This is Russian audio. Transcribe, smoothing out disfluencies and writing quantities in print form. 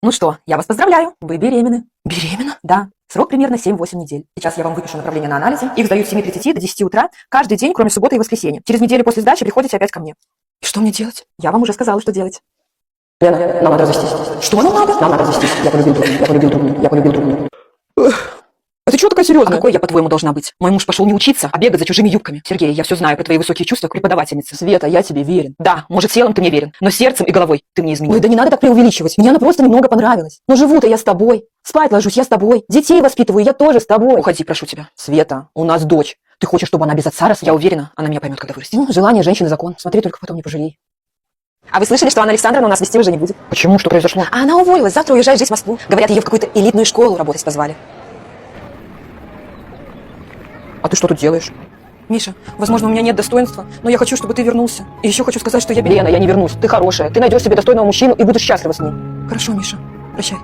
Ну что, я вас поздравляю, вы беременны. Беременна? Да, срок примерно 7-8 недель. Сейчас я вам выпишу направление на анализы. Их сдают с 7:30 до 10 утра, каждый день, кроме субботы и воскресенья. Через неделю после сдачи приходите опять ко мне. И что мне делать? Я вам уже сказала, что делать. Лена, нам надо развестись. Что нам надо? Нам надо развестись. Я полюбил другую. Я полюбил другую. А ты чего такая А серьезная? какой я, по-твоему, должна быть? Мой муж пошел не учиться, а бегать за чужими юбками. Сергей, я все знаю про твои высокие чувства к преподавательнице. Света, я тебе верен. Да, может, телом ты мне верен, но сердцем и головой ты мне изменил. Ой, да не надо так преувеличивать. Мне она просто немного понравилась. Но живу-то я с тобой. Спать ложусь я с тобой. Детей воспитываю я тоже с тобой. Уходи, прошу тебя. Света, у нас дочь. Ты хочешь, чтобы она без отца росла? Я уверена, она меня поймет, когда вырастет. Ну, желание женщины закон. Смотри, только потом не пожалей. А вы слышали, что Анна Александровна у нас вести уже не будет? Почему? Что произошло? А она уволилась, завтра уезжает жить в Москву. Говорят, ее в какую-то элитную школу работать позвали. А ты что тут делаешь? Миша, возможно, у меня нет достоинства, но я хочу, чтобы ты вернулся. И еще хочу сказать, что я беременна. Лена, я не вернусь. Ты хорошая. Ты найдешь себе достойного мужчину и будешь счастлива с ним. Хорошо, Миша, прощай.